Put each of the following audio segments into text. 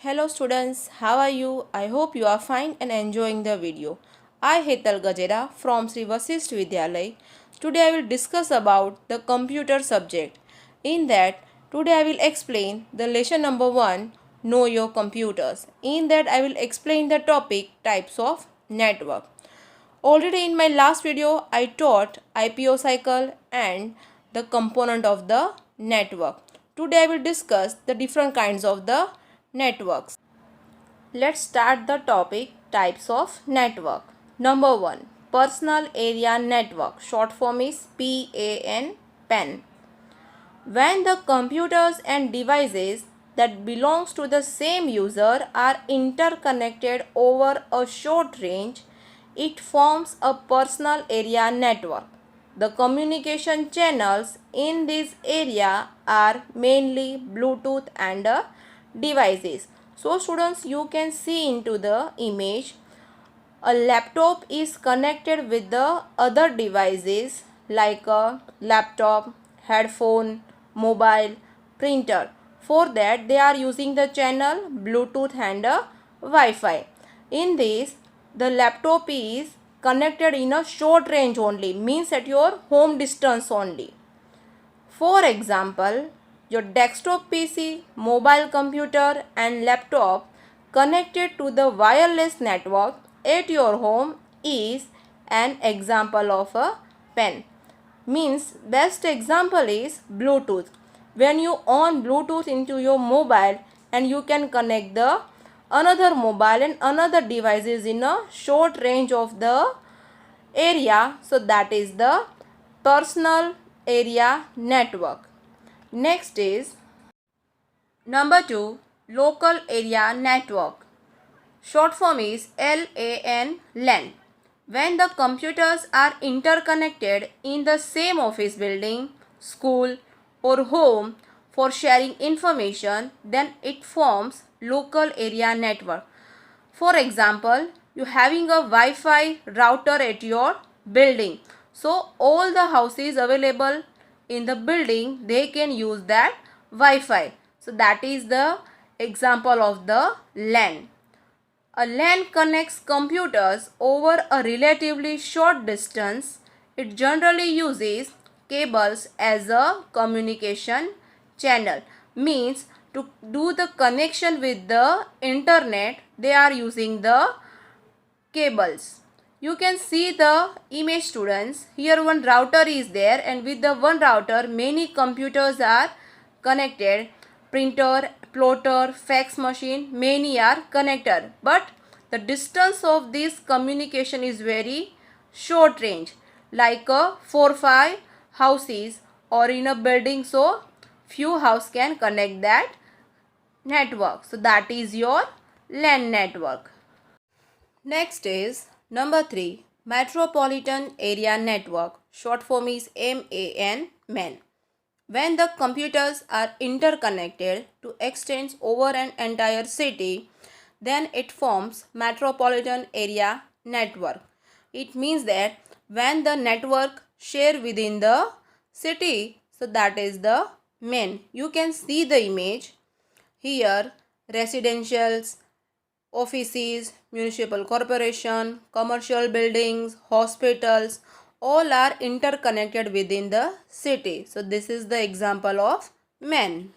Hello students, how are you? I hope you are fine and enjoying the video. I Hetal Gajera from Sri Vasisht Vidyalay. Today I will discuss about the computer subject. In that, today I will explain the lesson number 1, Know Your Computers. In that I will explain the topic types of network. Already in my last video, I taught IPO cycle and the component of the network. Today I will discuss the different kinds of the networks. Let's start the topic types of network. Number 1, Personal Area Network. Short form is PAN. When the computers and devices that belongs to the same user are interconnected over a short range, it forms a personal area network. The communication channels in this area are mainly Bluetooth and devices. So students, you can see into the image, a laptop is connected with the other devices like a laptop, headphone, mobile, printer. For that they are using the channel Bluetooth and Wi-Fi. In this, the laptop is connected in a short range only, means at your home distance only. For example, your desktop PC, mobile computer and laptop connected to the wireless network at your home is an example of a pen. Means best example is Bluetooth. When you on Bluetooth into your mobile and you can connect the another mobile and another devices in a short range of the area, so that is the personal area network. Next is number 2, local area network. Short form is LAN. When the computers are interconnected in the same office building, school or home for sharing information, then it forms local area network. For example, you having a Wi-Fi router at your building. So all the houses available in the building, they can use that Wi-Fi. So that is the example of the LAN. A LAN connects computers over a relatively short distance. It generally uses cables as a communication channel. Means to do the connection with the internet, they are using the cables. You can see the image students. Here one router is there and with the one router many computers are connected. Printer, plotter, fax machine, many are connected. But the distance of this communication is very short range, like a 4-5 houses or in a building, so few house can connect that network. So that is your LAN network. Next is number 3, Metropolitan Area Network. Short form is MAN. When the computers are interconnected to extend over an entire city, then it forms Metropolitan Area Network. It means that when the network share within the city, so that is the MAN. You can see the image here. Residentials, offices, municipal corporation, commercial buildings, hospitals, all are interconnected within the city. So this is the example of MAN.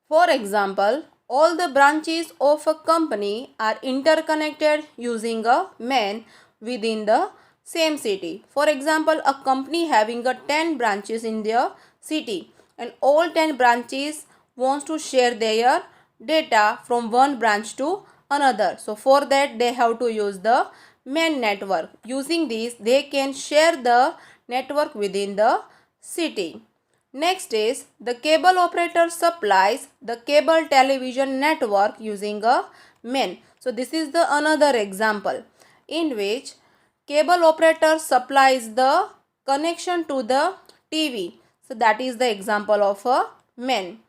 For example, all the branches of a company are interconnected using a MAN within the same city. For example, a company having a 10 branches in their city and all 10 branches wants to share their data from one branch to another. So for that they have to use the MAN network. Using this they can share the network within the city. Next is the cable operator supplies the cable television network using a MAN. So this is the another example in which cable operator supplies the connection to the TV. So that is the example of a MAN.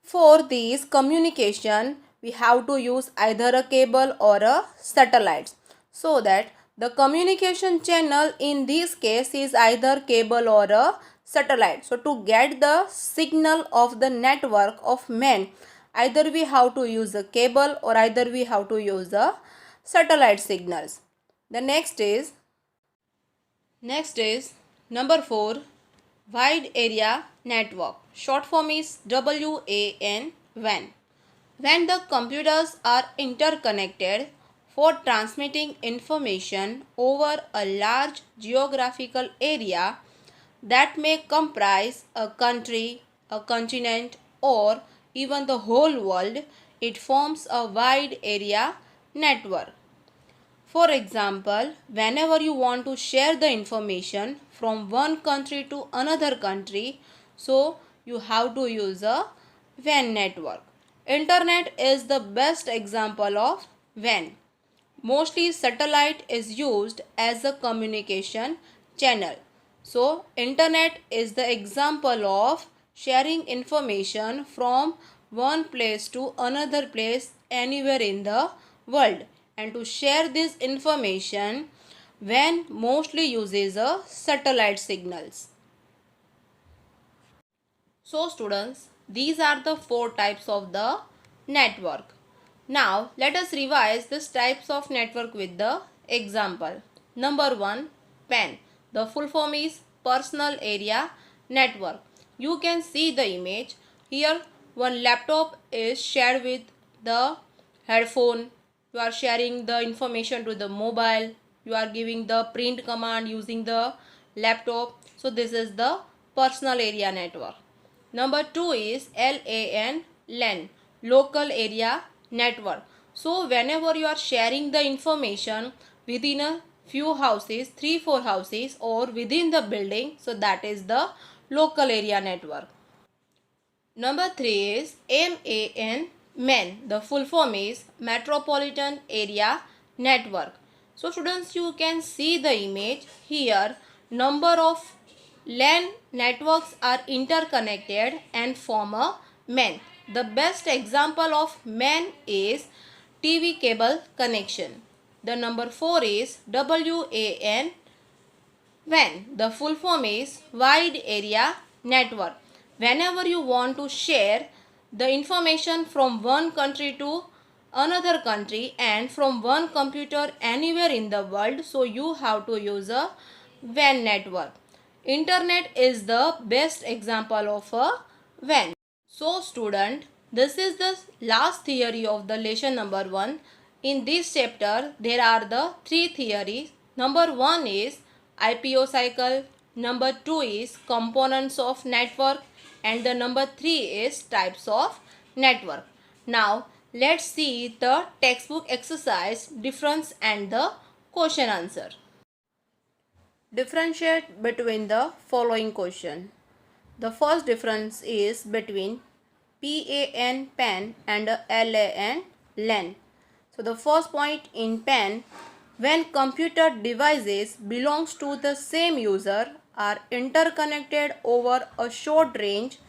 For this communication, we have to use either a cable or a satellite. So that the communication channel in this case is either cable or a satellite. So to get the signal of the network of MAN, Either we have to use the cable or either we have to use the satellite signals. The next is number 4, wide area network. Short form is WAN, WAN. When the computers are interconnected for transmitting information over a large geographical area that may comprise a country, a continent, or even the whole world, it forms a wide area network. For example, whenever you want to share the information from one country to another country, so you have to use a WAN network. Internet is the best example of WAN. Mostly satellite is used as a communication channel. So internet is the example of sharing information from one place to another place anywhere in the world, and to share this information WAN mostly uses a satellite signals. So students, these are the 4 types of the network. Now let us revise these types of network with the example. Number 1, PAN. The full form is Personal Area Network. You can see the image. Here one laptop is shared with the headphone. You are sharing the information to the mobile. You are giving the print command using the laptop. So this is the personal area network. Number 2 is LAN, LAN, local area network. So whenever you are sharing the information within a few houses, 3-4 houses, or within the building, so that is the local area network. Number 3 is MAN, MAN. The full form is Metropolitan Area Network. So students, you can see the image here. Number of LAN networks are interconnected and form a MAN. The best example of MAN is TV cable connection. The number 4 is WAN, WAN. The full form is Wide Area Network. Whenever you want to share the information from one country to another country and from one computer anywhere in the world, so you have to use a WAN network. Internet is the best example of a WAN. So student, this is the last theory of the lesson number 1. In this chapter, there are the 3 theories. Number 1 is IPO cycle. Number 2 is components of network. And the number 3 is types of network. Now, let's see the textbook exercise difference and the question answer. Differentiate between the following question. The first difference is between PAN, PAN and LAN, LAN. So the first point in PAN, when computer devices belongs to the same user are interconnected over a short range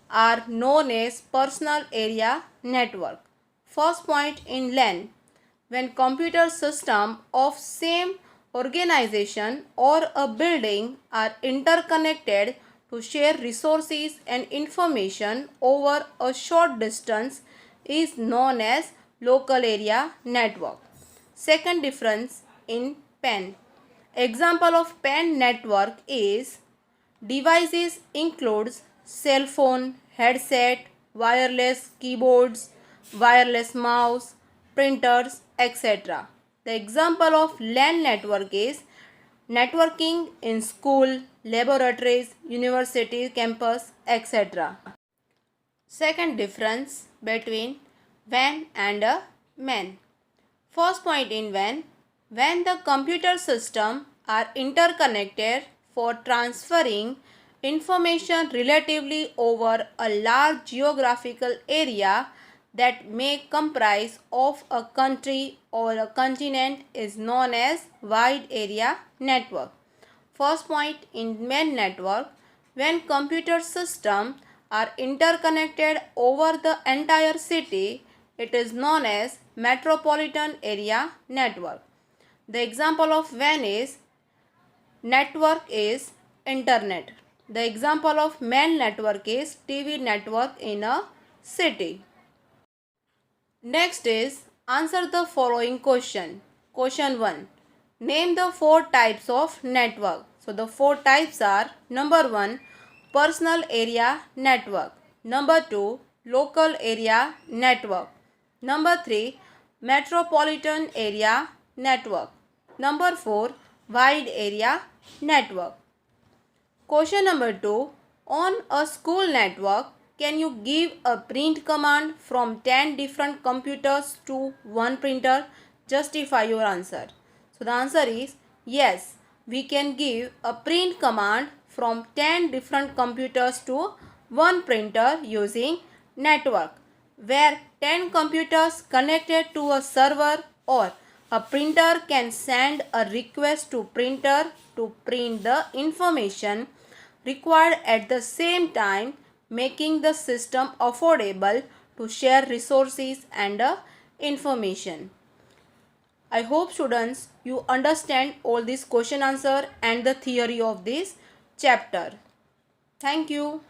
are known as personal area network. First point in LAN, when computer system of same organization or a building are interconnected to share resources and information over a short distance is known as local area network. Second difference in PAN. Example of PAN network is devices includes cell phone, headset, wireless keyboards, wireless mouse, printers, etc. The example of LAN network is networking in school, laboratories, university, campus, etc. Second difference between WAN and a MAN. First point in WAN, when the computer system are interconnected for transferring information relatively over a large geographical area that may comprise of a country or a continent is known as wide area network. First point in MAN network, when computer systems are interconnected over the entire city, it is known as metropolitan area network. The example of WAN is network is internet. The example of MAN network is TV network in a city. Next is answer the following question. Question 1. Name the four types of network. So the four types are: number 1, personal area network; number 2, local area network; number 3, metropolitan area network; number 4, wide area network. Question number 2. On a school network, can you give a print command from 10 different computers to one printer? Justify your answer. So the answer is yes, we can give a print command from 10 different computers to one printer using network, where 10 computers connected to a server or a printer can send a request to printer to print the information required at the same time, making the system affordable to share resources and information. I hope students you understand all this question answer and the theory of this chapter. Thank you.